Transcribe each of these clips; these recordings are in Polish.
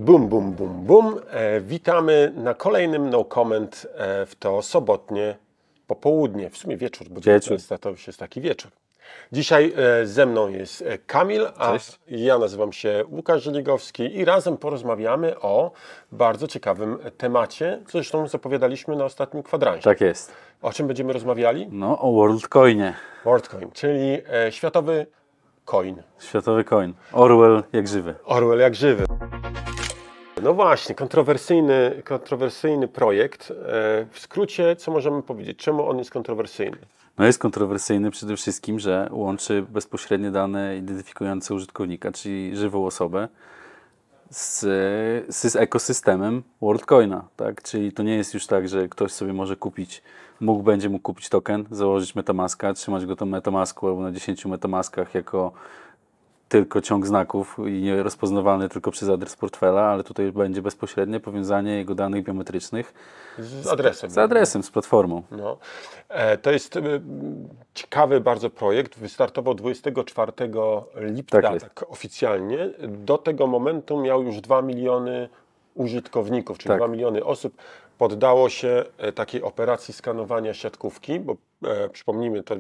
Bum, bum, bum, bum. Witamy na kolejnym No Comment w to sobotnie popołudnie, w sumie wieczór, bo to już jest taki wieczór. Dzisiaj ze mną jest Kamil, a Cześć. ja nazywam się Łukasz Żeligowski i razem porozmawiamy o bardzo ciekawym temacie, co zresztą zapowiadaliśmy na ostatnim kwadransie. Tak jest. O czym będziemy rozmawiali? No, o WorldCoinie. WorldCoin, czyli światowy coin. Światowy coin. Orwell jak żywy. Orwell jak żywy. No właśnie, kontrowersyjny projekt. W skrócie, co możemy powiedzieć? Czemu on jest kontrowersyjny? No jest kontrowersyjny przede wszystkim, że łączy bezpośrednie dane identyfikujące użytkownika, czyli żywą osobę, z ekosystemem WorldCoina. Tak? Czyli to nie jest już tak, że ktoś sobie może będzie mógł kupić token, założyć MetaMaska, trzymać go tą MetaMasku albo na 10 MetaMaskach jako tylko ciąg znaków i nie rozpoznawalny tylko przez adres portfela, ale tutaj będzie bezpośrednie powiązanie jego danych biometrycznych z adresem. Z adresem, z platformą. No. To jest ciekawy bardzo projekt. Wystartował 24 lipca tak oficjalnie. Do tego momentu miał już 2 miliony użytkowników, czyli 2 miliony osób poddało się takiej operacji skanowania siatkówki, bo przypomnijmy, to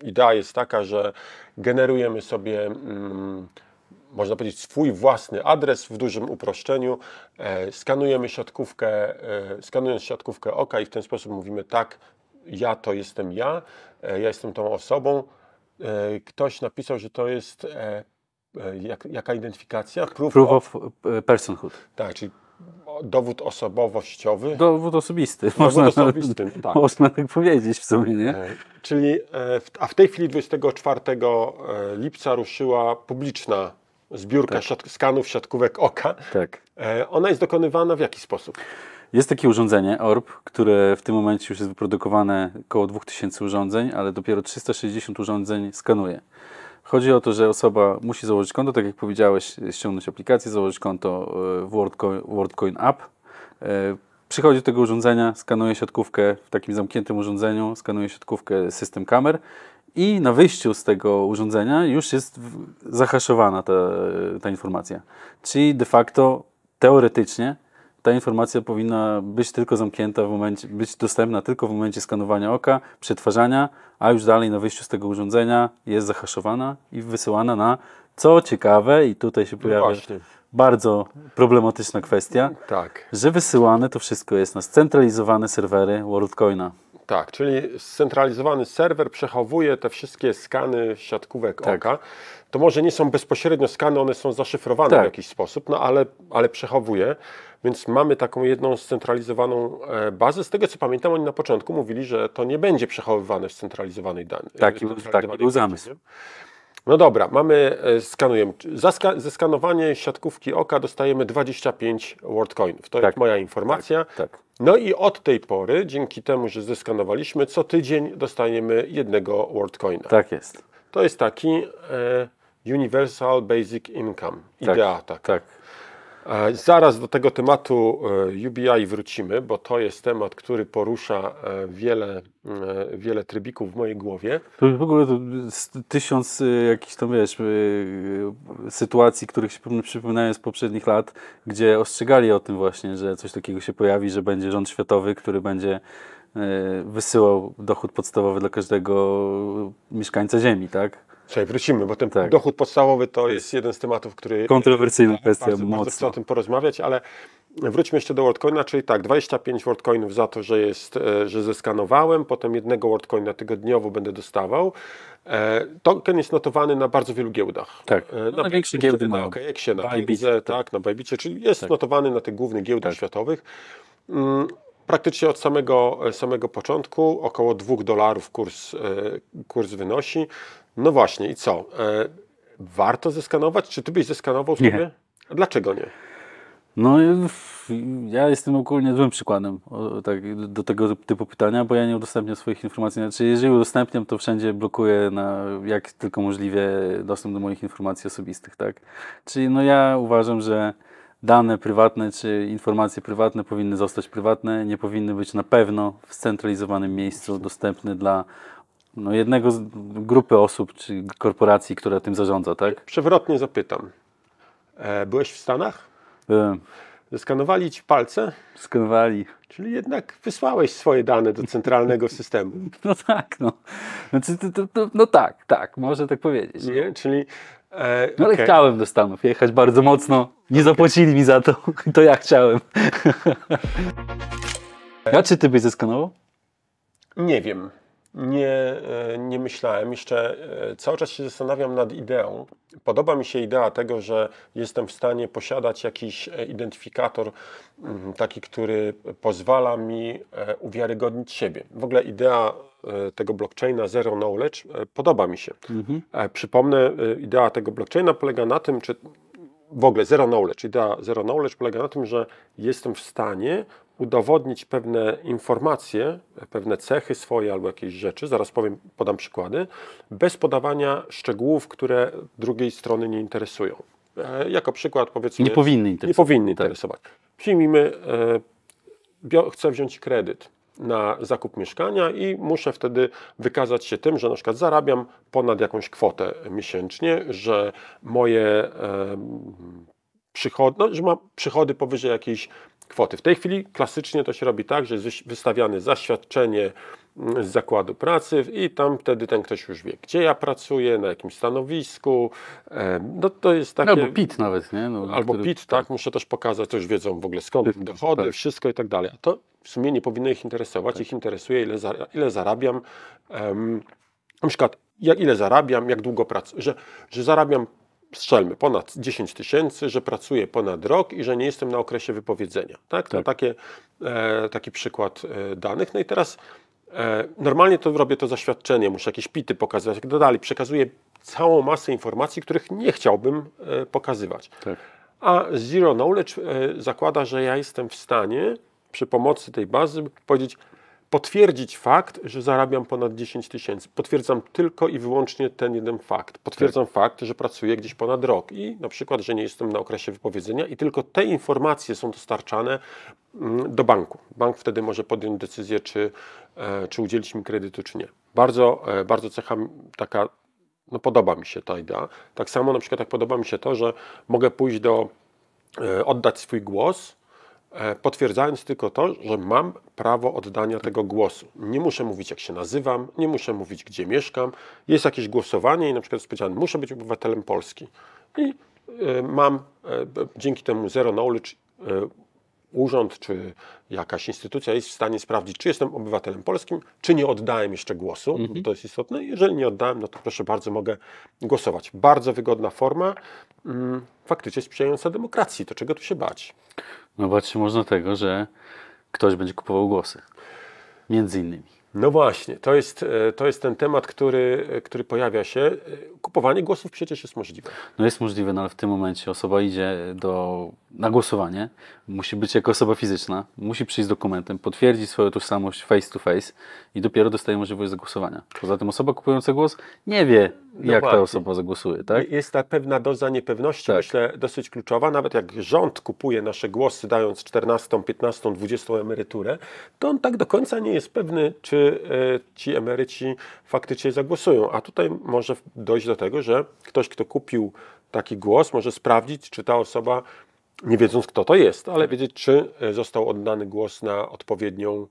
idea jest taka, że generujemy sobie można powiedzieć swój własny adres w dużym uproszczeniu, skanując siatkówkę oka i w ten sposób mówimy tak, ja to jestem ja jestem tą osobą. Ktoś napisał, że to jest jaka identyfikacja? Proof of personhood. Tak, czyli dowód osobowościowy. Dowód osobisty. Tak. Można tak powiedzieć w sumie, nie? Czyli, a w tej chwili 24 lipca ruszyła publiczna zbiórka skanów siatkówek oka. Tak. Ona jest dokonywana w jaki sposób? Jest takie urządzenie ORB, które w tym momencie już jest wyprodukowane około 2000 urządzeń, ale dopiero 360 urządzeń skanuje. Chodzi o to, że osoba musi założyć konto, tak jak powiedziałeś, ściągnąć aplikację, założyć konto w WorldCoin App. Przychodzi do tego urządzenia, skanuje siatkówkę w takim zamkniętym urządzeniu, skanuje siatkówkę system kamer i na wyjściu z tego urządzenia już jest zahaszowana ta informacja. Czyli de facto, teoretycznie, ta informacja powinna być tylko zamknięta być dostępna tylko w momencie skanowania oka, przetwarzania, a już dalej na wyjściu z tego urządzenia jest zahaszowana i wysyłana na, co ciekawe, i tutaj się pojawia bardzo problematyczna kwestia, że wysyłane to wszystko jest na scentralizowane serwery WorldCoina. Tak, czyli scentralizowany serwer przechowuje te wszystkie skany siatkówek oka. To może nie są bezpośrednio skany, one są zaszyfrowane w jakiś sposób, no ale przechowuje. Więc mamy taką jedną scentralizowaną bazę. Z tego co pamiętam, oni na początku mówili, że to nie będzie przechowywane w scentralizowanej danej. Taki był zamysł. No dobra, skanujemy. Za zeskanowanie siatkówki oka dostajemy 25 WorldCoinów. To jest moja informacja. No i od tej pory, dzięki temu, że zeskanowaliśmy, co tydzień dostajemy jednego WorldCoina. Tak jest. To jest taki Universal Basic Income. Idea taka. Tak. Zaraz do tego tematu UBI wrócimy, bo to jest temat, który porusza wiele trybików w mojej głowie. To w ogóle 1000 jakichś tam, sytuacji, których się przypominają z poprzednich lat, gdzie ostrzegali o tym właśnie, że coś takiego się pojawi, że będzie rząd światowy, który będzie wysyłał dochód podstawowy dla każdego mieszkańca Ziemi, tak? Słuchaj, wrócimy, bo ten dochód podstawowy to jest jeden z tematów, który... Kontrowersyjna kwestia, bardzo chcę o tym porozmawiać, ale wróćmy jeszcze do WorldCoina, czyli 25 WorldCoinów za to, że zeskanowałem, potem jednego WorldCoina tygodniowo będę dostawał. Token jest notowany na bardzo wielu giełdach. Na największe giełdy na OKX-ie, na Bybit, na Bybicie, czyli jest notowany na tych głównych giełdach światowych. Praktycznie od samego początku około $2 kurs wynosi. No właśnie, i co? Warto zeskanować? Czy ty byś zeskanował sobie? Nie. A dlaczego nie? No, ja jestem ogólnie złym przykładem do tego typu pytania, bo ja nie udostępniam swoich informacji. Znaczy, jeżeli udostępniam, to wszędzie blokuję jak tylko możliwie dostęp do moich informacji osobistych, tak? Czyli ja uważam, że dane prywatne czy informacje prywatne powinny zostać prywatne, nie powinny być na pewno w scentralizowanym miejscu dostępne dla jednego z grupy osób czy korporacji, która tym zarządza, tak? Przewrotnie zapytam. Byłeś w Stanach? Byłem. Zeskanowali ci palce? Skanowali. Czyli jednak wysłałeś swoje dane do centralnego systemu. No tak, no. Znaczy, no tak, można tak powiedzieć. Nie? Czyli... No ale chciałem do Stanów jechać bardzo mocno. Nie zapłacili mi za to. To ja chciałem. A czy ty byś zeskanował? Nie wiem. Nie myślałem. Jeszcze cały czas się zastanawiam nad ideą. Podoba mi się idea tego, że jestem w stanie posiadać jakiś identyfikator, taki, który pozwala mi uwiarygodnić siebie. W ogóle idea tego blockchaina Zero Knowledge podoba mi się. Przypomnę, idea tego blockchaina polega na tym, czy w ogóle idea Zero Knowledge polega na tym, że jestem w stanie udowodnić pewne informacje, pewne cechy swoje albo jakieś rzeczy, zaraz podam przykłady, bez podawania szczegółów, które drugiej strony nie interesują. Jako przykład powiedzmy... Nie powinny interesować. Przyjmijmy, chcę wziąć kredyt na zakup mieszkania i muszę wtedy wykazać się tym, że na przykład zarabiam ponad jakąś kwotę miesięcznie, że moje przychody, że mam przychody powyżej jakiejś kwoty. W tej chwili klasycznie to się robi tak, że jest wystawiane zaświadczenie z zakładu pracy i tam wtedy ten ktoś już wie, gdzie ja pracuję, na jakim stanowisku. No to jest takie... Albo PIT nawet, nie? No, albo PIT, tak. Muszę też pokazać, to już wiedzą w ogóle skąd dochody, wszystko i tak dalej. A to w sumie nie powinno ich interesować. Ich interesuje, ile zarabiam. Na przykład, ile zarabiam, jak długo pracuję, że zarabiam, strzelmy, ponad 10 000, że pracuję ponad rok i że nie jestem na okresie wypowiedzenia. Tak? To taki przykład danych. No i teraz normalnie to robię to zaświadczenie, muszę jakieś PIT-y pokazywać, jak dalej. Przekazuję całą masę informacji, których nie chciałbym pokazywać. Tak. A Zero Knowledge zakłada, że ja jestem w stanie przy pomocy tej bazy potwierdzić fakt, że zarabiam ponad 10 000. Potwierdzam tylko i wyłącznie ten jeden fakt. Potwierdzam fakt, że pracuję gdzieś ponad rok i na przykład, że nie jestem na okresie wypowiedzenia i tylko te informacje są dostarczane do banku. Bank wtedy może podjąć decyzję, czy udzielić mi kredytu, czy nie. Bardzo cecha taka, no podoba mi się ta idea. Tak samo na przykład jak podoba mi się to, że mogę pójść oddać swój głos, potwierdzając tylko to, że mam prawo oddania tego głosu. Nie muszę mówić, jak się nazywam, nie muszę mówić, gdzie mieszkam. Jest jakieś głosowanie i na przykład jest powiedziane, muszę być obywatelem Polski. I mam dzięki temu Zero Knowledge urząd czy jakaś instytucja jest w stanie sprawdzić, czy jestem obywatelem polskim, czy nie oddałem jeszcze głosu. To jest istotne. Jeżeli nie oddałem, no to proszę bardzo, mogę głosować. Bardzo wygodna forma, faktycznie sprzyjająca demokracji. To czego tu się bać? No bać się można tego, że ktoś będzie kupował głosy. Między innymi. No właśnie, to jest ten temat, który pojawia się. Kupowanie głosów przecież jest możliwe. No jest możliwe, no ale w tym momencie osoba idzie na głosowanie, musi być jako osoba fizyczna, musi przyjść z dokumentem, potwierdzić swoją tożsamość face to face i dopiero dostaje możliwość zagłosowania. Poza tym osoba kupująca głos nie wie, jak ta osoba zagłosuje. Tak? Jest ta pewna doza niepewności, myślę, dosyć kluczowa. Nawet jak rząd kupuje nasze głosy, dając 14, 15, 20 emeryturę, to on tak do końca nie jest pewny, czy ci emeryci faktycznie zagłosują. A tutaj może dojść do tego, że ktoś, kto kupił taki głos, może sprawdzić, czy ta osoba, nie wiedząc kto to jest, ale wiedzieć, czy został oddany głos na odpowiednią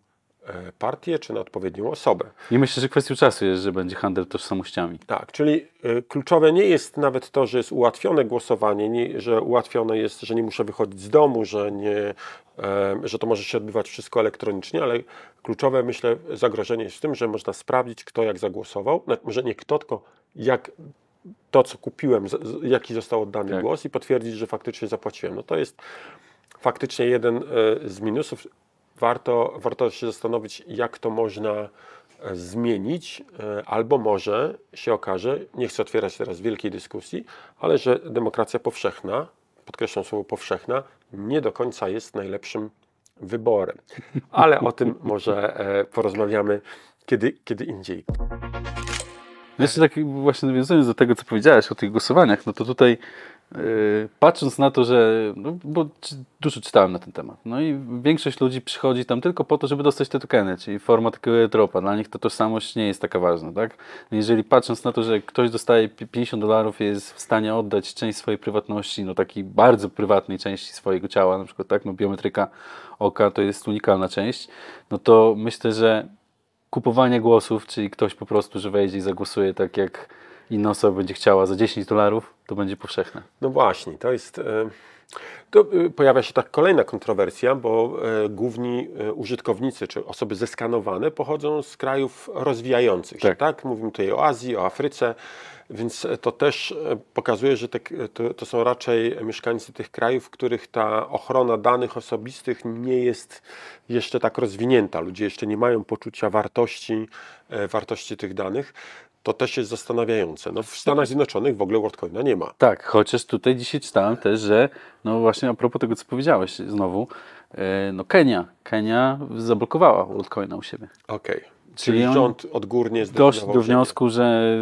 partię, czy na odpowiednią osobę. I myślę, że kwestią czasu jest, że będzie handel tożsamościami. Tak, czyli kluczowe nie jest nawet to, że jest ułatwione głosowanie, że ułatwione jest, że nie muszę wychodzić z domu, że to może się odbywać wszystko elektronicznie, ale kluczowe, myślę, zagrożenie jest w tym, że można sprawdzić, kto jak zagłosował, może nie kto, tylko jak to, co kupiłem, jaki został oddany głos i potwierdzić, że faktycznie zapłaciłem. No to jest faktycznie jeden z minusów. Warto się zastanowić, jak to można zmienić, albo może się okaże, nie chcę otwierać teraz wielkiej dyskusji, ale że demokracja powszechna, podkreślam słowo powszechna, nie do końca jest najlepszym wyborem. Ale o tym może porozmawiamy kiedy indziej. Jeszcze tak właśnie nawiązując do tego, co powiedziałeś o tych głosowaniach, no to tutaj Patrząc na to, że, no, bo dużo czytałem na ten temat, no i większość ludzi przychodzi tam tylko po to, żeby dostać te tokeny, czyli forma takiego airdropa. Dla nich ta tożsamość nie jest taka ważna, tak? No jeżeli patrząc na to, że ktoś dostaje $50 i jest w stanie oddać część swojej prywatności, no takiej bardzo prywatnej części swojego ciała, na przykład, tak, no biometryka oka to jest unikalna część, no to myślę, że kupowanie głosów, czyli ktoś po prostu, że wejdzie i zagłosuje tak jak inna osoba będzie chciała za $10, to będzie powszechne. No właśnie, to jest... pojawia się tak kolejna kontrowersja, bo główni użytkownicy, czy osoby zeskanowane pochodzą z krajów rozwijających się, tak? Mówimy tutaj o Azji, o Afryce, więc to też pokazuje, że to są raczej mieszkańcy tych krajów, w których ta ochrona danych osobistych nie jest jeszcze tak rozwinięta. Ludzie jeszcze nie mają poczucia wartości tych danych. To też jest zastanawiające. No, w Stanach Zjednoczonych w ogóle WorldCoina nie ma. Tak, chociaż tutaj dzisiaj czytałem też, że no właśnie a propos tego, co powiedziałeś znowu, no Kenia zablokowała WorldCoina u siebie. Okej. Czyli rząd odgórnie doszedł do wniosku, że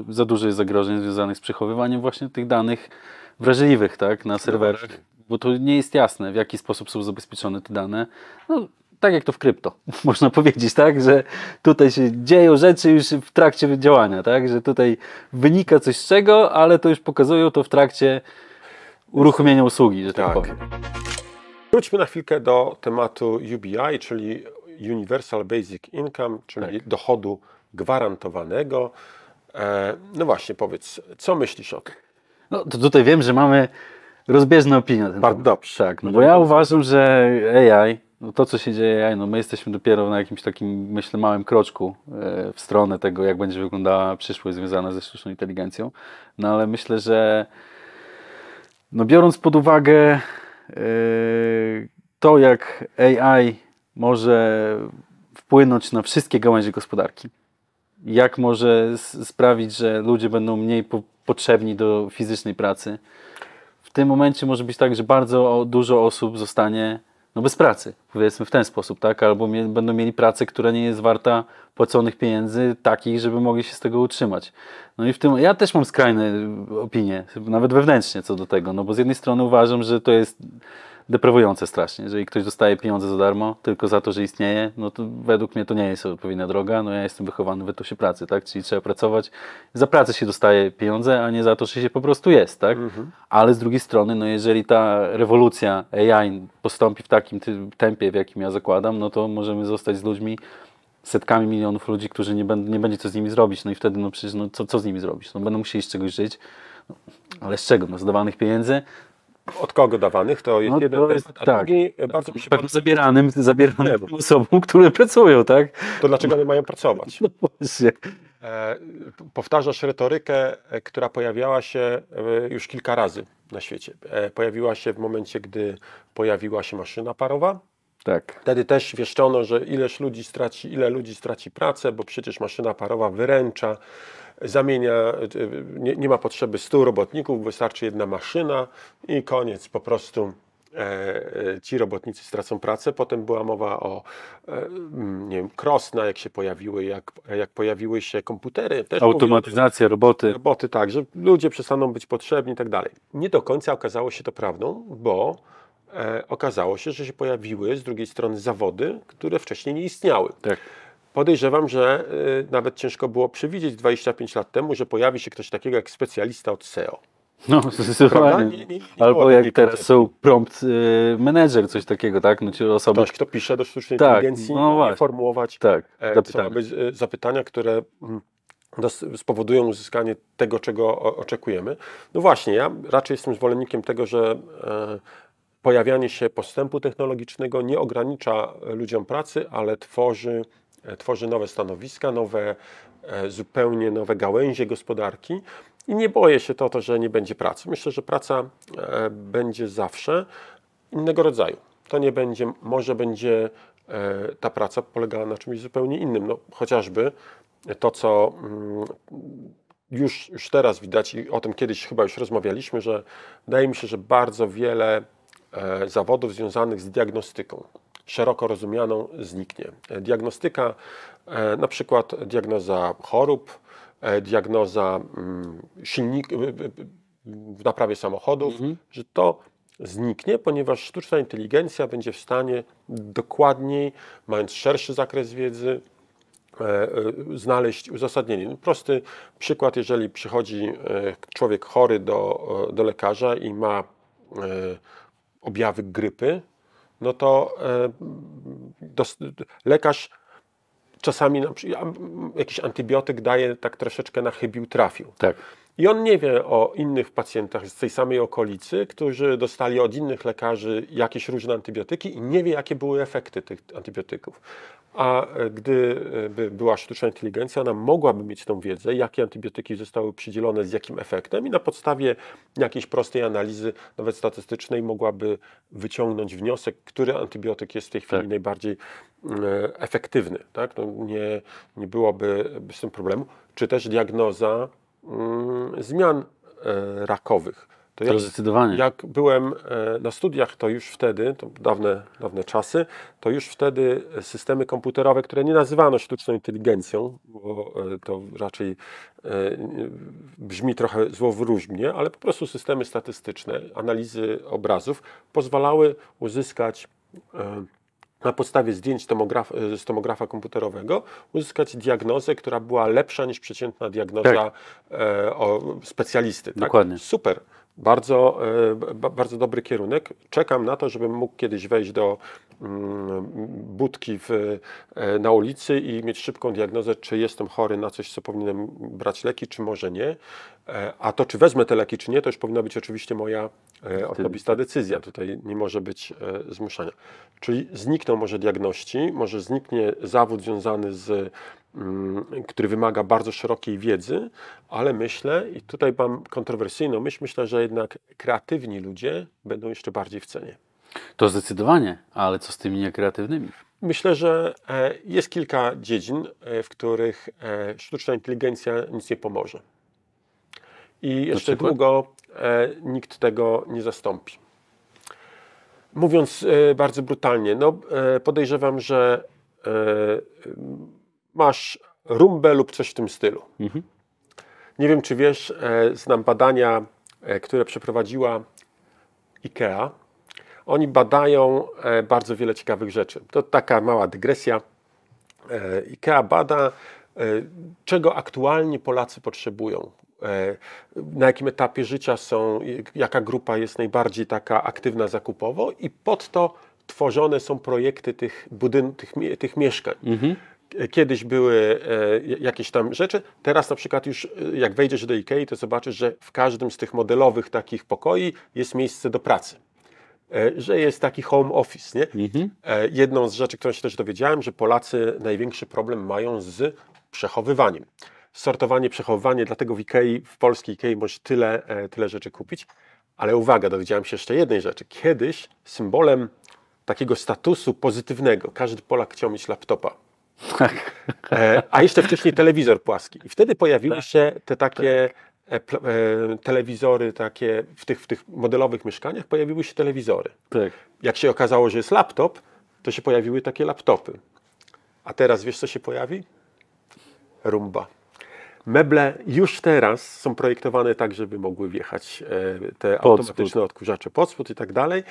za dużo jest zagrożeń związanych z przechowywaniem właśnie tych danych wrażliwych, tak, na serwerach, bo to nie jest jasne, w jaki sposób są zabezpieczone te dane. No, tak jak to w krypto, można powiedzieć, tak, że tutaj się dzieją rzeczy już w trakcie działania, tak, że tutaj wynika coś z czego, ale to już pokazują to w trakcie uruchomienia usługi, że tak powiem. Wróćmy na chwilkę do tematu UBI, czyli Universal Basic Income, czyli dochodu gwarantowanego. No właśnie, powiedz, co myślisz o tym? No to tutaj wiem, że mamy rozbieżne opinie. Bardzo dobrze. Tak, no bo ja uważam, że AI, no to co się dzieje AI, no my jesteśmy dopiero na jakimś takim, myślę, małym kroczku w stronę tego, jak będzie wyglądała przyszłość związana ze sztuczną inteligencją. No ale myślę, że no biorąc pod uwagę to, jak AI może wpłynąć na wszystkie gałęzie gospodarki, jak może sprawić, że ludzie będą mniej potrzebni do fizycznej pracy. W tym momencie może być tak, że bardzo dużo osób zostanie bez pracy, powiedzmy w ten sposób, tak? Albo będą mieli pracę, która nie jest warta płaconych pieniędzy takich, żeby mogli się z tego utrzymać. No i w tym ja też mam skrajne opinie, nawet wewnętrznie co do tego, no bo z jednej strony uważam, że to jest deprawujące strasznie. Jeżeli ktoś dostaje pieniądze za darmo tylko za to, że istnieje, no to według mnie to nie jest odpowiednia droga. No ja jestem wychowany w etosie pracy, tak? Czyli trzeba pracować. Za pracę się dostaje pieniądze, a nie za to, że się po prostu jest, tak? Ale z drugiej strony, no jeżeli ta rewolucja AI postąpi w takim tempie, w jakim ja zakładam, no to możemy zostać z ludźmi, setkami milionów ludzi, którzy nie będzie co z nimi zrobić. No i wtedy, no przecież, no co z nimi zrobić? No będą musieli z czegoś żyć. No, ale z czego? No z dawanych pieniędzy? Od kogo dawanych? To jest jeden temat, a drugi bardzo mi się zabieranym osobom, które pracują, tak? To dlaczego nie mają pracować? No właśnie. Powtarzasz retorykę, która pojawiała się już kilka razy na świecie. Pojawiła się w momencie, gdy pojawiła się maszyna parowa. Tak. Wtedy też wieszczono, że ile ludzi straci pracę, bo przecież maszyna parowa wyręcza, zamienia, nie ma potrzeby 100 robotników, wystarczy jedna maszyna i koniec, po prostu ci robotnicy stracą pracę. Potem była mowa o nie wiem, Krosna, jak się pojawiły, jak pojawiły się komputery. Też automatyzacja, roboty. Roboty, tak, że ludzie przestaną być potrzebni i tak dalej. Nie do końca okazało się to prawdą, bo okazało się, że się pojawiły z drugiej strony zawody, które wcześniej nie istniały. Tak. Podejrzewam, że nawet ciężko było przewidzieć 25 lat temu, że pojawi się ktoś takiego jak specjalista od SEO. No, zdecydowanie. Albo jak teraz są prompt manager, coś takiego, tak? No, ci osoby... Ktoś, kto pisze do sztucznej inteligencji, formułować zapytania, które spowodują uzyskanie tego, czego oczekujemy. No właśnie, ja raczej jestem zwolennikiem tego, że pojawianie się postępu technologicznego nie ogranicza ludziom pracy, ale tworzy nowe stanowiska, zupełnie nowe gałęzie gospodarki i nie boję się to, że nie będzie pracy. Myślę, że praca będzie zawsze innego rodzaju. To nie będzie, może będzie ta praca polegała na czymś zupełnie innym. No, chociażby to, co już teraz widać i o tym kiedyś chyba już rozmawialiśmy, że wydaje mi się, że bardzo wiele zawodów związanych z diagnostyką, szeroko rozumianą, zniknie. Diagnostyka, na przykład diagnoza chorób, diagnoza w naprawie samochodów, że to zniknie, ponieważ sztuczna inteligencja będzie w stanie dokładniej, mając szerszy zakres wiedzy, znaleźć uzasadnienie. No, prosty przykład, jeżeli przychodzi człowiek chory do lekarza i ma objawy grypy, no to lekarz czasami jakiś antybiotyk daje tak troszeczkę na chybił trafił. Tak. I on nie wie o innych pacjentach z tej samej okolicy, którzy dostali od innych lekarzy jakieś różne antybiotyki i nie wie, jakie były efekty tych antybiotyków. A gdyby była sztuczna inteligencja, ona mogłaby mieć tą wiedzę, jakie antybiotyki zostały przydzielone z jakim efektem i na podstawie jakiejś prostej analizy, nawet statystycznej, mogłaby wyciągnąć wniosek, który antybiotyk jest w tej chwili najbardziej efektywny. Tak? No nie byłoby z tym problemu. Czy też diagnoza zmian rakowych. To zdecydowanie. Jak byłem na studiach, to już wtedy, to dawne czasy, to już wtedy systemy komputerowe, które nie nazywano sztuczną inteligencją, bo to raczej brzmi trochę złowróżnie, ale po prostu systemy statystyczne, analizy obrazów pozwalały uzyskać na podstawie zdjęć z tomografa komputerowego uzyskać diagnozę, która była lepsza niż przeciętna diagnoza specjalisty. Dokładnie. Tak? Super. Bardzo dobry kierunek. Czekam na to, żebym mógł kiedyś wejść do budki na ulicy i mieć szybką diagnozę, czy jestem chory na coś, co powinienem brać leki, czy może nie. A to, czy wezmę te leki, czy nie, to już powinna być oczywiście moja osobista decyzja. Tutaj nie może być zmuszania. Czyli znikną może diagności, może zniknie zawód związany który wymaga bardzo szerokiej wiedzy, ale myślę, i tutaj mam kontrowersyjną myśl, myślę, że jednak kreatywni ludzie będą jeszcze bardziej w cenie. To zdecydowanie, ale co z tymi niekreatywnymi? Myślę, że jest kilka dziedzin, w których sztuczna inteligencja nic nie pomoże. I jeszcze długo nikt tego nie zastąpi. Mówiąc bardzo brutalnie, no podejrzewam, że masz rumbę lub coś w tym stylu. Nie wiem, czy wiesz, znam badania, które przeprowadziła IKEA. Oni badają bardzo wiele ciekawych rzeczy. To taka mała dygresja. IKEA bada, czego aktualnie Polacy potrzebują. Na jakim etapie życia są, jaka grupa jest najbardziej taka aktywna zakupowo i pod to tworzone są projekty tych mieszkań. Kiedyś były jakieś tam rzeczy, teraz na przykład już jak wejdziesz do IKEA, to zobaczysz, że w każdym z tych modelowych takich pokoi jest miejsce do pracy. Że jest taki home office, nie? Jedną z rzeczy, którą się też dowiedziałem, że Polacy największy problem mają z przechowywaniem. Sortowanie, przechowywanie, dlatego w polskiej IKEA możesz tyle rzeczy kupić. Ale uwaga, dowiedziałem się jeszcze jednej rzeczy. Kiedyś symbolem takiego statusu pozytywnego, każdy Polak chciał mieć laptopa. A jeszcze wcześniej telewizor płaski. I wtedy pojawiły się te takie telewizory, takie w tych modelowych mieszkaniach pojawiły się telewizory. Jak się okazało, że jest laptop, to się pojawiły takie laptopy. A teraz wiesz, co się pojawi? Rumba. Meble już teraz są projektowane tak, żeby mogły wjechać te automatyczne odkurzacze pod spód i tak dalej.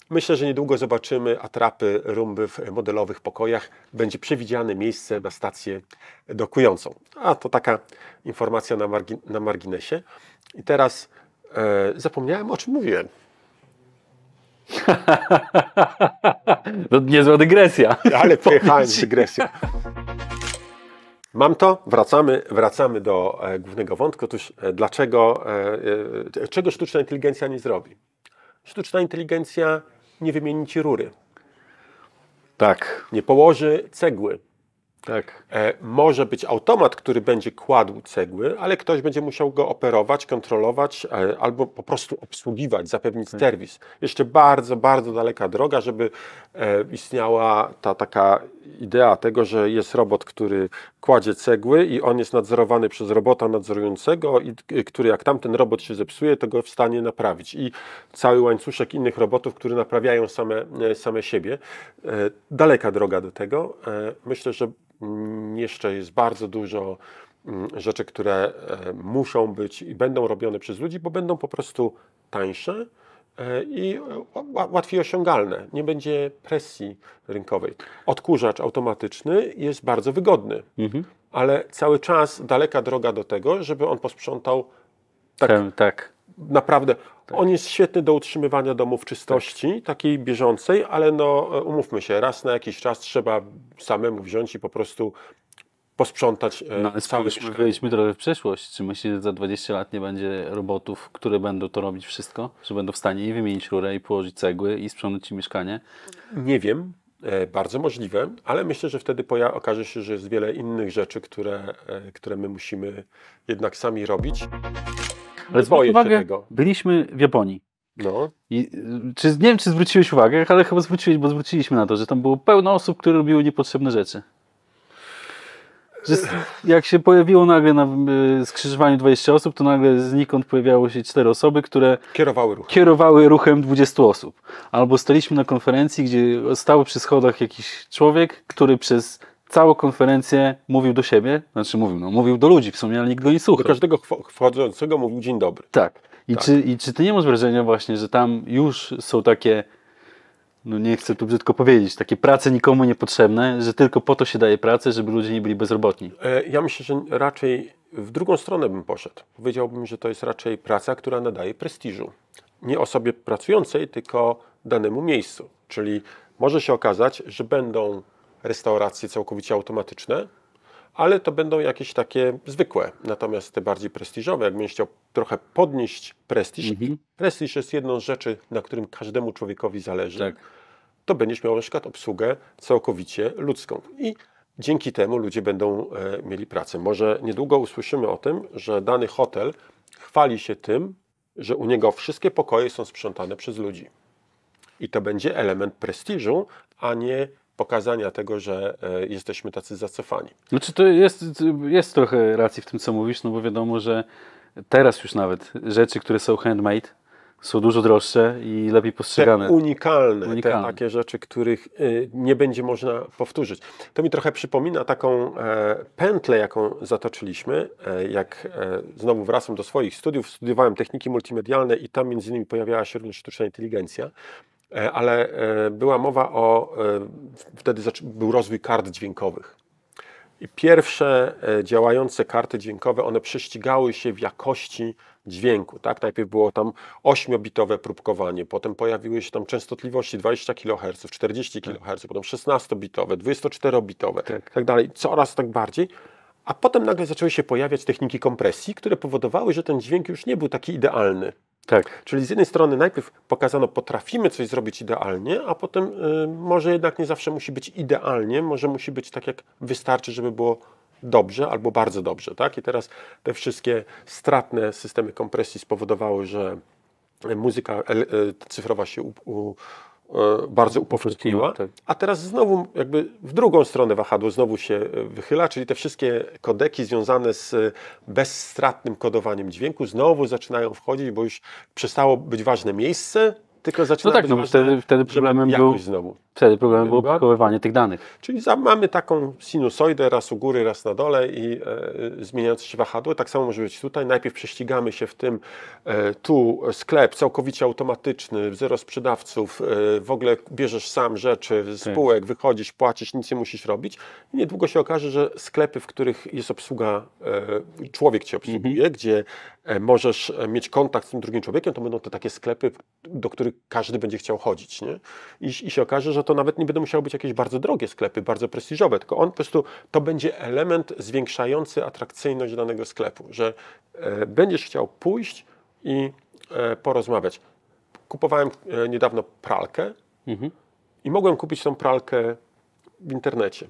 Myślę, że niedługo zobaczymy atrapy, rumby w modelowych pokojach. Będzie przewidziane miejsce na stację dokującą. A to taka informacja na marginesie. I teraz zapomniałem, o czym mówiłem. To niezła dygresja. Ale pojechałem z dygresją. Mam to, wracamy do głównego wątku. Otóż czego sztuczna inteligencja nie zrobi? Sztuczna inteligencja nie wymieni ci rury. Tak. Nie położy cegły. Tak. Może być automat, który będzie kładł cegły, ale ktoś będzie musiał go operować, kontrolować albo po prostu obsługiwać, zapewnić serwis. Jeszcze bardzo, bardzo daleka droga, żeby istniała ta taka idea tego, że jest robot, który kładzie cegły i on jest nadzorowany przez robota nadzorującego, który jak tamten robot się zepsuje, to go w stanie naprawić. I cały łańcuszek innych robotów, które naprawiają same siebie. Daleka droga do tego. Myślę, że jeszcze jest bardzo dużo rzeczy, które muszą być i będą robione przez ludzi, bo będą po prostu tańsze i łatwiej osiągalne. Nie będzie presji rynkowej. Odkurzacz automatyczny jest bardzo wygodny, ale cały czas daleka droga do tego, żeby on posprzątał tak. Naprawdę. On jest świetny do utrzymywania domu w czystości, takiej bieżącej, ale no umówmy się, raz na jakiś czas trzeba samemu wziąć i po prostu posprzątać całe mieszkanie. Wyjdźmy trochę w przeszłość. Czy myślisz, że za 20 lat nie będzie robotów, które będą to robić wszystko? Że będą w stanie i wymienić rurę, i położyć cegły, i sprzątnąć ci mieszkanie? Nie wiem. Bardzo możliwe, ale myślę, że wtedy okaże się, że jest wiele innych rzeczy, które my musimy jednak sami robić. Ale zwróć uwagę, byliśmy w Japonii. No. I, nie wiem, czy zwróciłeś uwagę, ale chyba zwróciłeś, bo zwróciliśmy na to, że tam było pełno osób, które robiły niepotrzebne rzeczy. Że jak się pojawiło nagle na skrzyżowaniu 20 osób, to nagle znikąd pojawiało się 4 osoby, które kierowały ruchem 20 osób. Albo staliśmy na konferencji, gdzie stał przy schodach jakiś człowiek, który przez całą konferencję mówił do siebie, mówił do ludzi w sumie, ale nikt go nie słuchał. Do każdego wchodzącego mówił dzień dobry. Tak. Czy ty nie masz wrażenia właśnie, że tam już są takie, no nie chcę tu brzydko powiedzieć, takie prace nikomu niepotrzebne, że tylko po to się daje pracę, żeby ludzie nie byli bezrobotni? Ja myślę, że raczej w drugą stronę bym poszedł. Powiedziałbym, że to jest raczej praca, która nadaje prestiżu. Nie osobie pracującej, tylko danemu miejscu. Czyli może się okazać, że będą restauracje całkowicie automatyczne, ale to będą jakieś takie zwykłe. Natomiast te bardziej prestiżowe, jak będziesz chciał trochę podnieść prestiż, prestiż jest jedną z rzeczy, na którym każdemu człowiekowi zależy, to będziesz miał na przykład obsługę całkowicie ludzką. I dzięki temu ludzie będą mieli pracę. Może niedługo usłyszymy o tym, że dany hotel chwali się tym, że u niego wszystkie pokoje są sprzątane przez ludzi. I to będzie element prestiżu, a nie pokazania tego, że jesteśmy tacy zacofani. Znaczy to jest trochę racji w tym, co mówisz, no bo wiadomo, że teraz już nawet rzeczy, które są handmade, są dużo droższe i lepiej postrzegane. Te unikalne. Te takie rzeczy, których nie będzie można powtórzyć. To mi trochę przypomina taką pętlę, jaką zatoczyliśmy, jak znowu wracam do swoich studiów, studiowałem techniki multimedialne i tam między innymi pojawiała się również sztuczna inteligencja. Ale była mowa wtedy był rozwój kart dźwiękowych. I pierwsze działające karty dźwiękowe, one prześcigały się w jakości dźwięku. Tak? Najpierw było tam 8-bitowe próbkowanie, potem pojawiły się tam częstotliwości 20 kHz, 40 kHz, potem 16-bitowe, 24-bitowe, tak dalej, coraz tak bardziej. A potem nagle zaczęły się pojawiać techniki kompresji, które powodowały, że ten dźwięk już nie był taki idealny. Tak. Czyli z jednej strony najpierw pokazano, potrafimy coś zrobić idealnie, a potem może jednak nie zawsze musi być idealnie, może musi być tak, jak wystarczy, żeby było dobrze albo bardzo dobrze. Tak? I teraz te wszystkie stratne systemy kompresji spowodowały, że muzyka cyfrowa się bardzo upowszechniła, a teraz znowu jakby w drugą stronę wahadło znowu się wychyla, czyli te wszystkie kodeki związane z bezstratnym kodowaniem dźwięku znowu zaczynają wchodzić, bo już przestało być ważne miejsce, tylko zaczyna być ważne, wtedy problemem było przechowywanie tych danych. Czyli mamy taką sinusoidę, raz u góry, raz na dole i zmieniające się wahadło. Tak samo może być tutaj. Najpierw prześcigamy się w tym, tu sklep całkowicie automatyczny, zero sprzedawców, w ogóle bierzesz sam rzeczy, spółek, wychodzisz, płacisz, nic nie musisz robić. I niedługo się okaże, że sklepy, w których jest obsługa, człowiek cię obsługuje, gdzie możesz mieć kontakt z tym drugim człowiekiem, to będą to takie sklepy, do których każdy będzie chciał chodzić. Nie? I się okaże, że to nawet nie będą musiały być jakieś bardzo drogie sklepy, bardzo prestiżowe, tylko on po prostu to będzie element zwiększający atrakcyjność danego sklepu, że będziesz chciał pójść i porozmawiać. Kupowałem niedawno pralkę i mogłem kupić tą pralkę w internecie.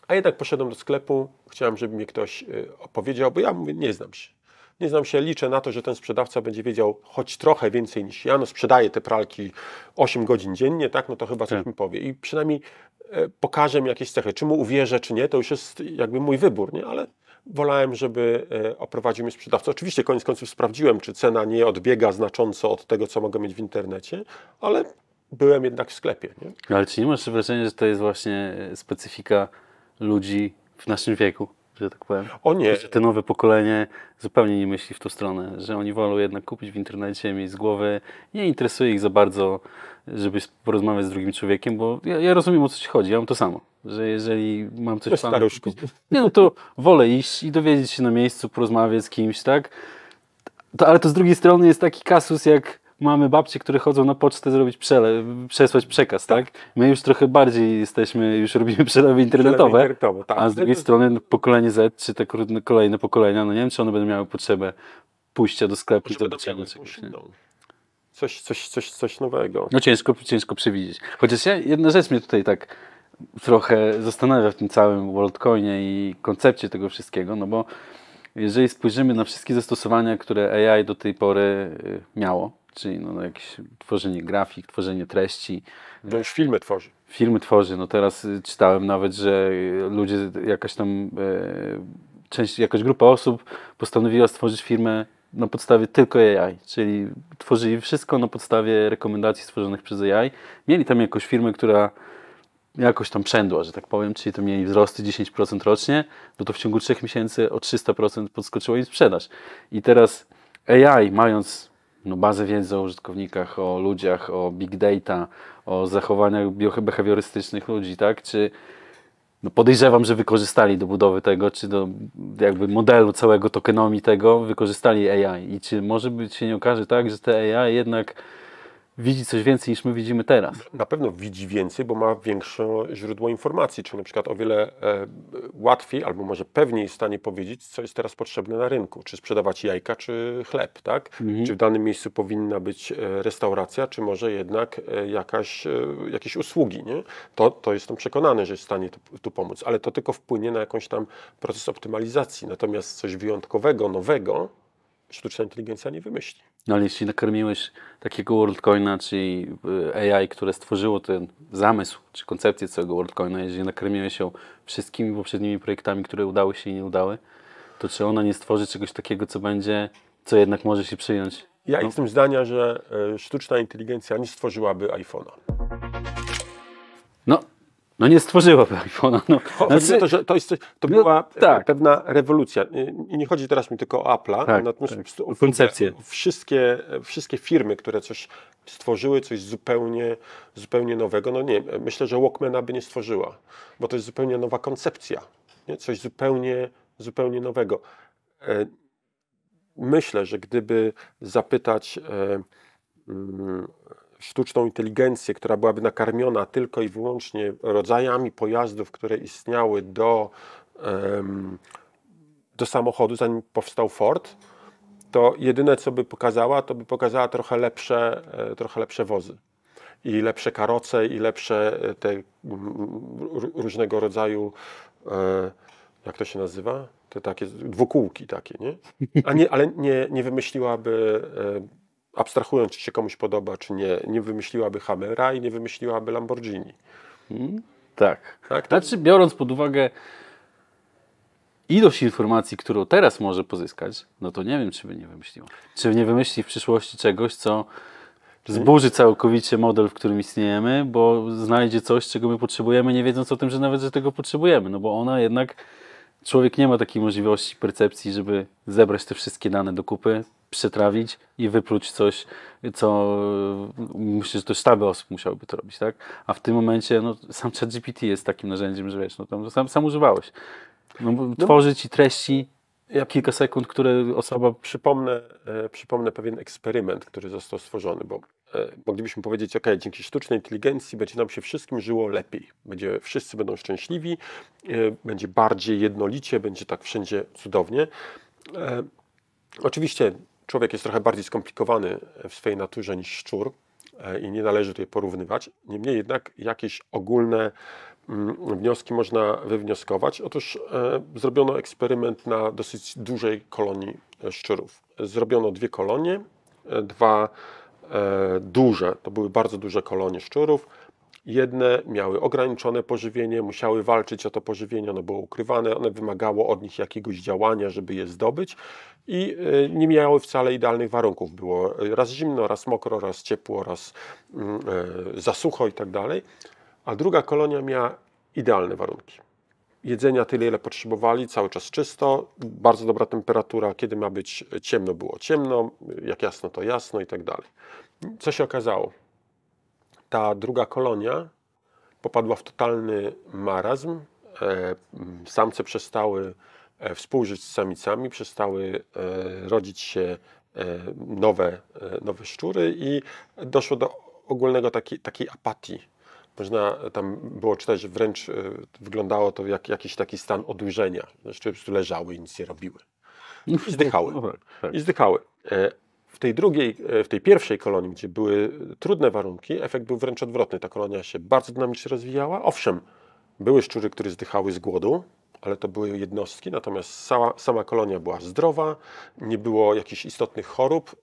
A jednak poszedłem do sklepu, chciałem, żeby mi ktoś opowiedział, bo ja mówię, nie znam się. Nie znam się, liczę na to, że ten sprzedawca będzie wiedział choć trochę więcej niż ja. No sprzedaję te pralki 8 godzin dziennie, tak? No to chyba coś mi powie. I przynajmniej pokaże mi jakieś cechy. Czy mu uwierzę, czy nie, to już jest jakby mój wybór, nie? Ale wolałem, żeby oprowadził mnie sprzedawca. Oczywiście koniec końców sprawdziłem, czy cena nie odbiega znacząco od tego, co mogę mieć w internecie, ale byłem jednak w sklepie. Nie? Ale czy nie masz wrażenia, że to jest właśnie specyfika ludzi w naszym wieku? że tak powiem. O nie. Że to nowe pokolenie zupełnie nie myśli w tą stronę, że oni wolą jednak kupić w internecie, mieć z głowy. Nie interesuje ich za bardzo, żeby porozmawiać z drugim człowiekiem, bo ja rozumiem, o co ci chodzi. Ja mam to samo, że jeżeli mam coś staruszku. Nie, no to wolę iść i dowiedzieć się na miejscu, porozmawiać z kimś, tak? Ale to z drugiej strony jest taki kasus, jak mamy babcie, które chodzą na pocztę zrobić przesłać przekaz, tak? My już trochę bardziej jesteśmy, już robimy przelewy internetowe, tak. A z drugiej strony pokolenie Z, czy te kolejne pokolenia, no nie wiem, czy one będą miały potrzebę pójścia do sklepu i zobaczenia czegoś. Coś nowego. No ciężko przewidzieć. Chociaż jedna rzecz mnie tutaj tak trochę zastanawia w tym całym WorldCoinie i koncepcie tego wszystkiego, no bo jeżeli spojrzymy na wszystkie zastosowania, które AI do tej pory miało, czyli no jakieś tworzenie grafik, tworzenie treści. No już filmy tworzy. Filmy tworzy. No teraz czytałem nawet, że ludzie, jakaś grupa osób postanowiła stworzyć firmę na podstawie tylko AI, czyli tworzyli wszystko na podstawie rekomendacji stworzonych przez AI. Mieli tam jakąś firmę, która jakoś tam przędła, że tak powiem, czyli to mieli wzrosty 10% rocznie, no to w ciągu 3 miesięcy o 300% podskoczyła im sprzedaż. I teraz AI, mając bazę wiedzy o użytkownikach, o ludziach, o big data, o zachowaniach behawiorystycznych ludzi, tak? Czy podejrzewam, że wykorzystali do budowy tego, czy do jakby modelu całego tokenomii tego, wykorzystali AI. I czy może być się nie okaże tak, że te AI jednak widzi coś więcej niż my widzimy teraz? Na pewno widzi więcej, bo ma większe źródło informacji, czy na przykład o wiele łatwiej, albo może pewniej jest w stanie powiedzieć, co jest teraz potrzebne na rynku. Czy sprzedawać jajka, czy chleb, tak? Czy w danym miejscu powinna być restauracja, czy może jednak jakieś usługi, nie? To jestem przekonany, że jest w stanie tu pomóc, ale to tylko wpłynie na jakąś tam proces optymalizacji. Natomiast coś wyjątkowego, nowego sztuczna inteligencja nie wymyśli. No ale jeśli nakarmiłeś takiego WorldCoina, czyli AI, które stworzyło ten zamysł, czy koncepcję całego WorldCoina, jeżeli nakarmiłeś ją wszystkimi poprzednimi projektami, które udały się i nie udały, to czy ona nie stworzy czegoś takiego, co jednak może się przyjąć? Ja jestem zdania, że sztuczna inteligencja nie stworzyłaby iPhone'a. No nie stworzyłaby iPhone'a. To była pewna rewolucja. I nie chodzi teraz mi tylko o Apple'a, natomiast o koncepcję. Wszystkie firmy, które coś stworzyły, coś zupełnie nowego, no nie, myślę, że Walkmana by nie stworzyła, bo to jest zupełnie nowa koncepcja, nie? Coś zupełnie nowego. Myślę, że gdyby zapytać sztuczną inteligencję, która byłaby nakarmiona tylko i wyłącznie rodzajami pojazdów, które istniały do samochodu, zanim powstał Ford, to jedyne, co by pokazała, to by pokazała trochę lepsze wozy. I lepsze karoce, i lepsze te różnego rodzaju, jak to się nazywa? Te takie dwukółki takie, nie? Ale nie wymyśliłaby, abstrahując, czy się komuś podoba, czy nie wymyśliłaby Hammera i nie wymyśliłaby Lamborghini. Tak. Znaczy, biorąc pod uwagę ilość informacji, którą teraz może pozyskać, no to nie wiem, czy by nie wymyśliła. Czy nie wymyśli w przyszłości czegoś, co zburzy całkowicie model, w którym istniejemy, bo znajdzie coś, czego my potrzebujemy, nie wiedząc o tym, że tego potrzebujemy. No bo ona jednak, człowiek nie ma takiej możliwości, percepcji, żeby zebrać te wszystkie dane do kupy, przetrawić i wypluć coś, co myślę, że to sztaby osób musiałyby to robić, tak? A w tym momencie, sam ChatGPT jest takim narzędziem, że wiesz, tam sam używałeś. Tworzy ci treści, kilka sekund, które osoba... Przypomnę pewien eksperyment, który został stworzony, bo moglibyśmy powiedzieć, dzięki sztucznej inteligencji będzie nam się wszystkim żyło lepiej. Wszyscy będą szczęśliwi, będzie bardziej jednolicie, będzie tak wszędzie cudownie. Oczywiście człowiek jest trochę bardziej skomplikowany w swojej naturze niż szczur i nie należy tutaj porównywać. Niemniej jednak jakieś ogólne wnioski można wywnioskować. Otóż zrobiono eksperyment na dosyć dużej kolonii szczurów. Zrobiono 2 kolonie, 2 duże, to były bardzo duże kolonie szczurów. Jedne miały ograniczone pożywienie, musiały walczyć o to pożywienie, ono było ukrywane, one wymagało od nich jakiegoś działania, żeby je zdobyć i nie miały wcale idealnych warunków. Było raz zimno, raz mokro, raz ciepło, raz za sucho i tak dalej. A druga kolonia miała idealne warunki. jedzenia tyle, ile potrzebowali, cały czas czysto, bardzo dobra temperatura, kiedy ma być ciemno, było ciemno, jak jasno, to jasno i tak dalej. Co się okazało? Ta druga kolonia popadła w totalny marazm. Samce przestały współżyć z samicami, przestały rodzić się nowe szczury i doszło do ogólnego takiej apatii. Tam było czytać, że wręcz wyglądało to jak jakiś taki stan odurzenia. Zresztą po prostu leżały i nic nie robiły. I zdychały. I zdychały. W tej pierwszej kolonii, gdzie były trudne warunki, efekt był wręcz odwrotny. Ta kolonia się bardzo dynamicznie rozwijała. Owszem, były szczury, które zdychały z głodu, ale to były jednostki, natomiast sama kolonia była zdrowa, nie było jakichś istotnych chorób,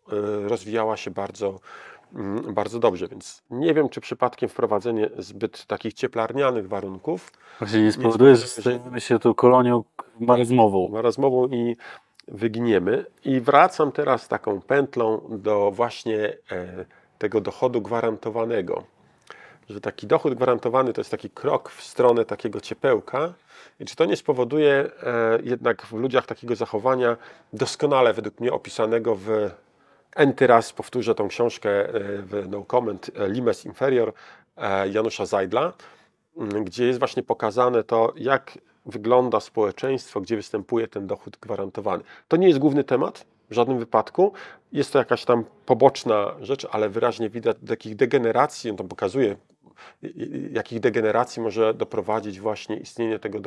rozwijała się bardzo dobrze, więc nie wiem, czy przypadkiem wprowadzenie zbyt takich cieplarnianych warunków właśnie nie spowoduje, że stajemy się tą kolonią marazmową i wyginiemy. I wracam teraz taką pętlą do właśnie tego dochodu gwarantowanego. Że taki dochód gwarantowany to jest taki krok w stronę takiego ciepełka i czy to nie spowoduje jednak w ludziach takiego zachowania doskonale według mnie opisanego w enty raz powtórzę tą książkę w No Comment Limes Inferior Janusza Zajdla, gdzie jest właśnie pokazane to, jak wygląda społeczeństwo, gdzie występuje ten dochód gwarantowany. To nie jest główny temat w żadnym wypadku, jest to jakaś tam poboczna rzecz, ale wyraźnie widać, do jakich degeneracji, on to pokazuje, jakich degeneracji może doprowadzić właśnie istnienie tego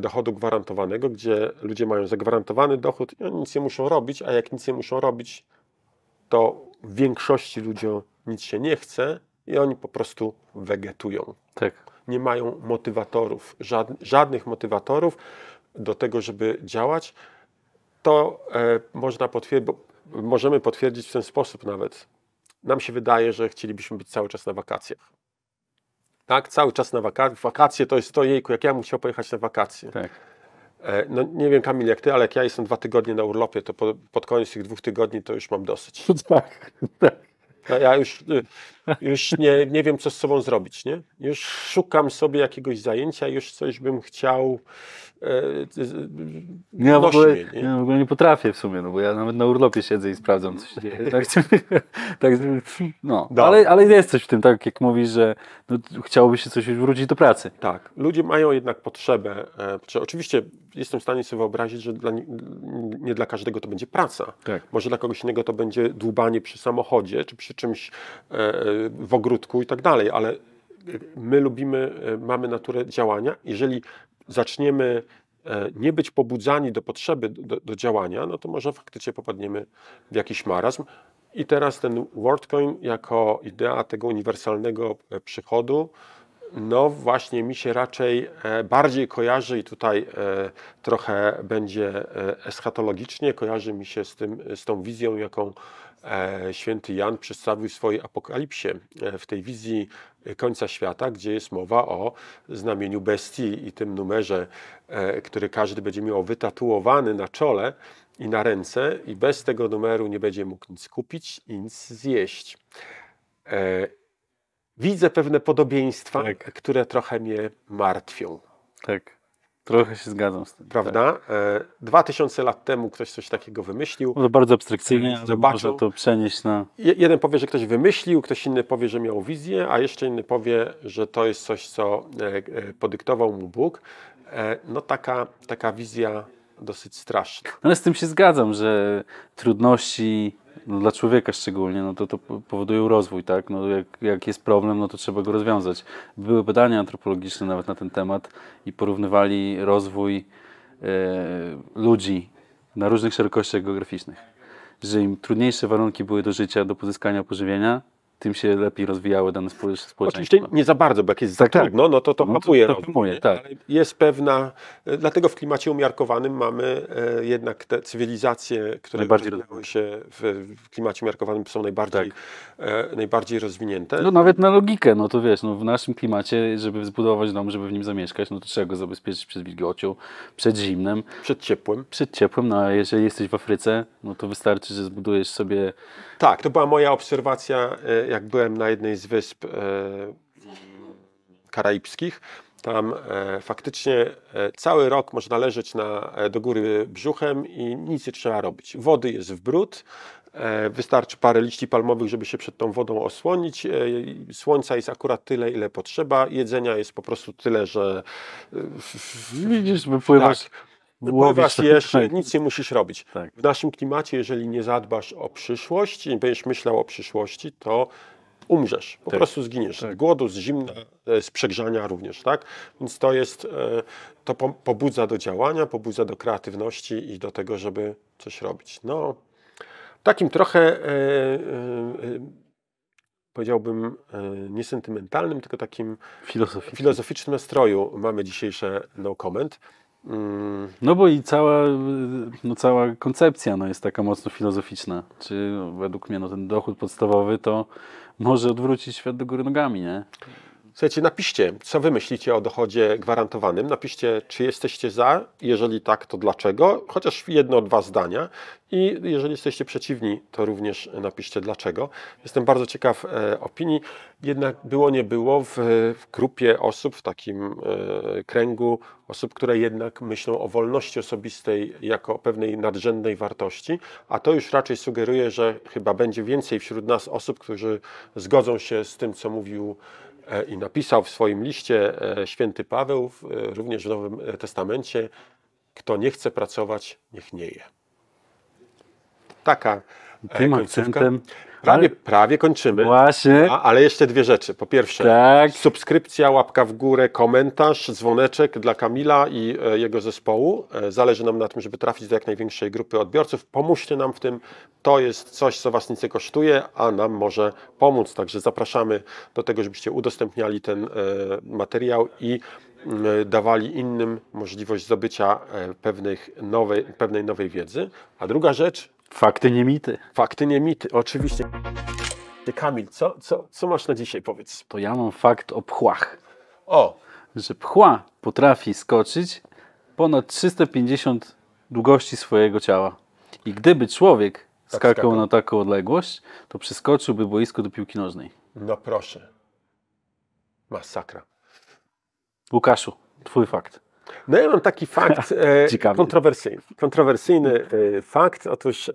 dochodu gwarantowanego, gdzie ludzie mają zagwarantowany dochód i oni nic nie muszą robić, a jak nic nie muszą robić, to w większości ludziom nic się nie chce i oni po prostu wegetują. Tak. Nie mają motywatorów, żadnych motywatorów do tego, żeby działać. To możemy potwierdzić w ten sposób nawet. Nam się wydaje, że chcielibyśmy być cały czas na wakacjach. Tak, cały czas na wakacje. Wakacje to jest to, jejku, jak ja bym chciał pojechać na wakacje. Tak. No nie wiem, Kamil, jak ty, ale jak ja jestem 2 tygodnie na urlopie, to pod koniec tych 2 tygodni to już mam dosyć. Tak, tak. No, ja już nie wiem, co z sobą zrobić, nie? Już szukam sobie jakiegoś zajęcia, już coś bym chciał. Ja w ogóle nie potrafię w sumie, no bo ja nawet na urlopie siedzę i sprawdzam, co się dzieje. Ale jest coś w tym, tak jak mówisz, że chciałoby się coś wrócić do pracy. Tak, ludzie mają jednak potrzebę, oczywiście jestem w stanie sobie wyobrazić, że nie dla każdego to będzie praca. Tak. Może dla kogoś innego to będzie dłubanie przy samochodzie, czy przy czymś w ogródku i tak dalej, ale my mamy naturę działania. Jeżeli zaczniemy nie być pobudzani do potrzeby do działania, no to może faktycznie popadniemy w jakiś marazm. I teraz ten WorldCoin jako idea tego uniwersalnego przychodu, no właśnie mi się raczej bardziej kojarzy i tutaj trochę będzie eschatologicznie, kojarzy mi się z tą wizją, jaką święty Jan przedstawił w swojej apokalipsie, w tej wizji końca świata, gdzie jest mowa o znamieniu bestii i tym numerze, który każdy będzie miał wytatuowany na czole i na ręce i bez tego numeru nie będzie mógł nic kupić i nic zjeść. Widzę pewne podobieństwa, tak, które trochę mnie martwią. Tak, trochę się zgadzam z tym. Prawda? Tak. 2000 lat temu ktoś coś takiego wymyślił. To bardzo abstrakcyjnie, ale można to przenieść na... Jeden powie, że ktoś wymyślił, ktoś inny powie, że miał wizję, a jeszcze inny powie, że to jest coś, co podyktował mu Bóg. No taka wizja dosyć straszna. Ale z tym się zgadzam, że trudności dla człowieka szczególnie, no to powodują rozwój, tak? No jak jest problem, no to trzeba go rozwiązać. Były badania antropologiczne nawet na ten temat i porównywali rozwój ludzi na różnych szerokościach geograficznych. Że im trudniejsze warunki były do życia, do pozyskania pożywienia, tym się lepiej rozwijały dane społeczeństwa. Oczywiście nie za bardzo, bo jak jest za trudno, no to hamuje rozwój. Tak. Ale jest pewna, dlatego w klimacie umiarkowanym mamy jednak te cywilizacje, które rozwijały się w klimacie umiarkowanym, są najbardziej rozwinięte. No nawet na logikę, no to wiesz, no w naszym klimacie, żeby zbudować dom, żeby w nim zamieszkać, no to trzeba go zabezpieczyć przed wilgocią, przed zimnem. Przed ciepłym, no a jeżeli jesteś w Afryce, no to wystarczy, że zbudujesz sobie... Tak, to była moja obserwacja, jak byłem na jednej z wysp karaibskich. Tam faktycznie cały rok można leżeć do góry brzuchem i nic nie trzeba robić. Wody jest w bród, wystarczy parę liści palmowych, żeby się przed tą wodą osłonić. Słońca jest akurat tyle, ile potrzeba. Jedzenia jest po prostu tyle, że widzisz, wypływasz. Tak. Wypływasz, jesz, nic nie musisz robić. Tak. W naszym klimacie, jeżeli nie zadbasz o przyszłość i nie będziesz myślał o przyszłości, to umrzesz, po prostu zginiesz. Z głodu, z zimna, z przegrzania również, tak? Więc to jest, to pobudza do działania, pobudza do kreatywności i do tego, żeby coś robić. No, takim trochę, powiedziałbym, nie sentymentalnym, tylko takim filozoficznym nastroju mamy dzisiejsze No Comment. No bo i cała koncepcja jest taka mocno filozoficzna. Czy według mnie ten dochód podstawowy to może odwrócić świat do góry nogami, nie? Słuchajcie, napiszcie, co wy myślicie o dochodzie gwarantowanym. Napiszcie, czy jesteście za, jeżeli tak, to dlaczego. Chociaż jedno, dwa zdania. I jeżeli jesteście przeciwni, to również napiszcie dlaczego. Jestem bardzo ciekaw opinii. Jednak było, nie było w grupie osób, w takim kręgu osób, które jednak myślą o wolności osobistej jako o pewnej nadrzędnej wartości. A to już raczej sugeruje, że chyba będzie więcej wśród nas osób, którzy zgodzą się z tym, co mówił i napisał w swoim liście święty Paweł, również w Nowym Testamencie: kto nie chce pracować, niech nie je. Taka tym końcówka. akcentem. Prawie kończymy. Właśnie. Ale jeszcze dwie rzeczy. Po pierwsze, subskrypcja, łapka w górę, komentarz, dzwoneczek dla Kamila i jego zespołu. Zależy nam na tym, żeby trafić do jak największej grupy odbiorców. Pomóżcie nam w tym. To jest coś, co was nic nie kosztuje, a nam może pomóc. Także zapraszamy do tego, żebyście udostępniali ten materiał i dawali innym możliwość zdobycia pewnej nowej wiedzy. A druga rzecz... Fakty, nie mity. Fakty, nie mity, oczywiście. Kamil, co masz na dzisiaj, powiedz? To ja mam fakt o pchłach. O! Że pchła potrafi skoczyć ponad 350 długości swojego ciała. I gdyby człowiek skakał na taką odległość, to przeskoczyłby boisko do piłki nożnej. No proszę. Masakra. Łukaszu, twój fakt. No ja mam taki fakt kontrowersyjny fakt. Otóż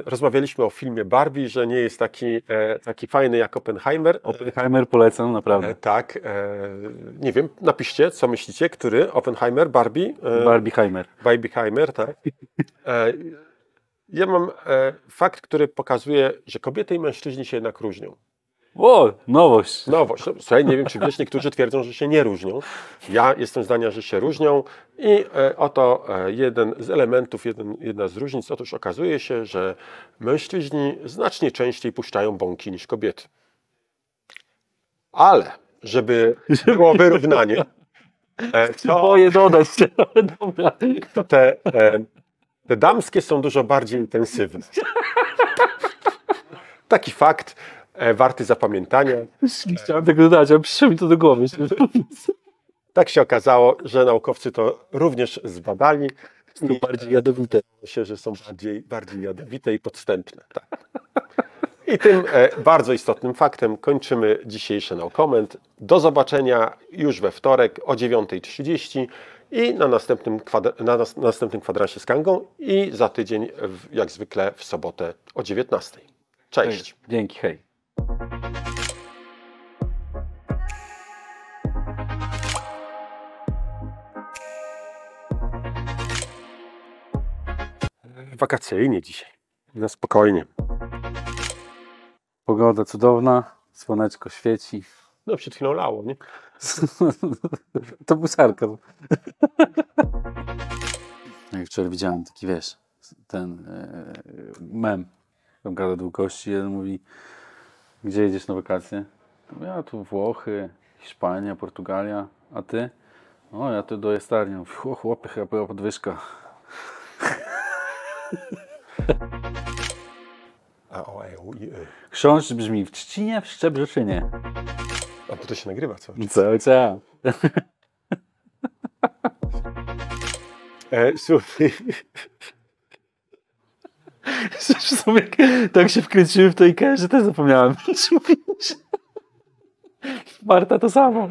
rozmawialiśmy o filmie Barbie, że nie jest taki fajny jak Oppenheimer. Oppenheimer polecam, naprawdę. Tak. Nie wiem, napiszcie, co myślicie. Który? Oppenheimer, Barbie? Barbieheimer, tak. Ja mam fakt, który pokazuje, że kobiety i mężczyźni się jednak różnią. O, nowość. Nowość. Słuchaj, nie wiem, czy wiesz, niektórzy twierdzą, że się nie różnią. Ja jestem zdania, że się różnią i oto jeden z elementów, jedna z różnic. Otóż okazuje się, że mężczyźni znacznie częściej puszczają bąki niż kobiety. Ale, żeby było wyrównanie, Boję dodać, ale dobra. To te damskie są dużo bardziej intensywne. Taki fakt warty zapamiętania. Chciałem tego dodać, ale przyszło mi to do głowy. Tak się okazało, że naukowcy to również zbadali. Są bardziej jadowite. Myślę, że są bardziej jadowite i podstępne. Tak. I tym bardzo istotnym faktem kończymy dzisiejszy No Comment. Do zobaczenia już we wtorek o 9:30 i na następnym kwadransie z Kangą i za tydzień, jak zwykle w sobotę o 19:00. Cześć. Dzięki, hej. Wakacyjnie dzisiaj. Na spokojnie. Pogoda cudowna, słoneczko świeci. No przed chwilą lało, nie? To był sarkazm. Jak wczoraj widziałem taki, wiesz, ten mem. Tam gada długości, jeden mówi: gdzie jedziesz na wakacje? Ja tu Włochy, Hiszpania, Portugalia, a ty? O, ja tu do Jastarnia. Chłopie, chyba była podwyżka. Chrząszcz brzmi w Trzcinie, w Szczebrzeszynie. A to się nagrywa cały czas. Cały czas. Słuchaj. Sobie tak się wkręciłem w to IKEA, że też zapomniałem. Marta to samo.